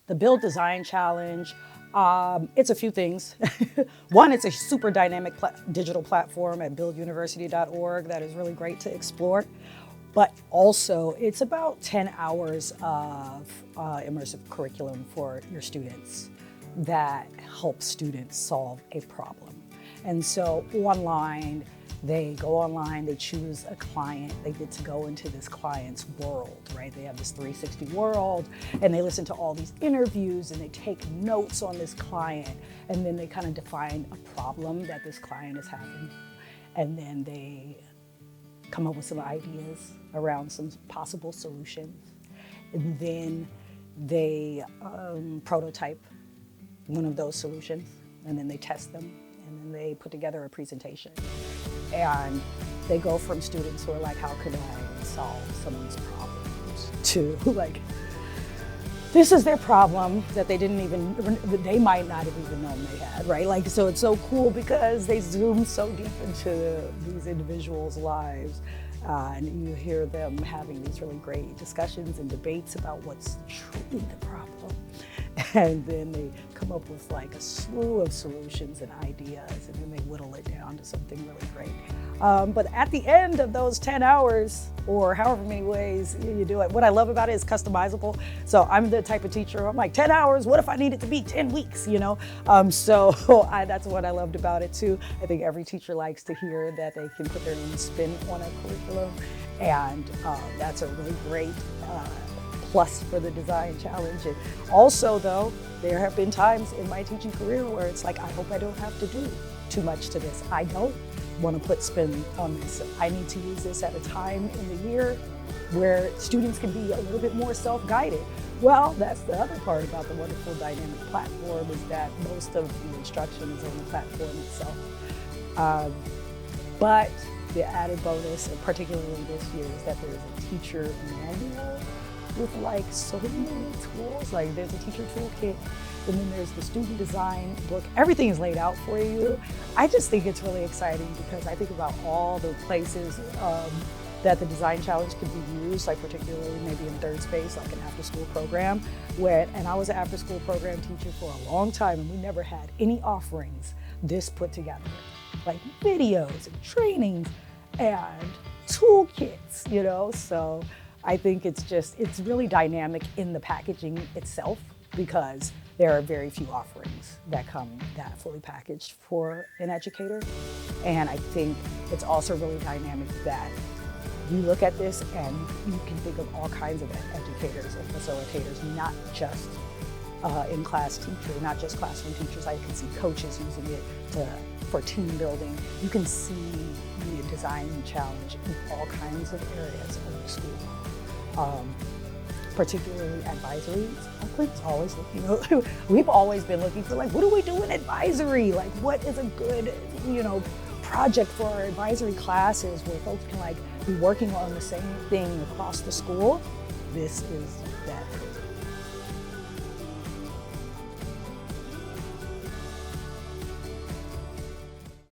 The Build Design Challenge, it's a few things. One, it's a super dynamic digital platform at builduniversity.org that is really great to explore. But also, it's about 10 hours of immersive curriculum for your students that helps students solve a problem. And so they go online, they choose a client, they get to go into this client's world, right? They have this 360 world, and they listen to all these interviews, and they take notes on this client, and then they kind of define a problem that this client is having. And then they come up with some ideas around some possible solutions. And then they prototype one of those solutions, and then they test them, and then they put together a presentation. And they go from students who are like, how could I solve someone's problems, to like, this is their problem that they might not have even known they had, right? Like, so it's so cool because they zoom so deep into these individuals' lives. And you hear them having these really great discussions and debates about what's truly the problem. And then they come up with like a slew of solutions and ideas, and then they whittle it down to something really great. But at the end of those 10 hours, or however many ways you do it, what I love about it is customizable. So I'm the type of teacher, I'm like, 10 hours, what if I need it to be 10 weeks, you know? That's what I loved about it too. I think every teacher likes to hear that they can put their own spin on a curriculum. And that's a really great plus for the design challenge. And also though, there have been times in my teaching career where it's like, I hope I don't have to do too much to this. I don't want to put spin on this. I need to use this at a time in the year where students can be a little bit more self-guided. Well, that's the other part about the wonderful dynamic platform, is that most of the instruction is on the platform itself. But the added bonus, particularly this year, is that there's a teacher manual with like so many tools. Like there's a teacher toolkit, and then there's the student design book. Everything is laid out for you. I just think it's really exciting because I think about all the places that the design challenge could be used, like particularly maybe in third space, like an after school program. And I was an after school program teacher for a long time, and we never had any offerings this put together, like videos and trainings and toolkits, you know? So I think it's really dynamic in the packaging itself, because there are very few offerings that come that fully packaged for an educator. And I think it's also really dynamic that you look at this and you can think of all kinds of educators and facilitators, not just in-class teachers, not just classroom teachers. I can see coaches using it for team building. You can see the design challenge in all kinds of areas of the school. Particularly advisory. Oakland's always looking, we've always been looking for like, what do we do in advisory? Like, what is a good, project for our advisory classes where folks can like be working on the same thing across the school? This is that.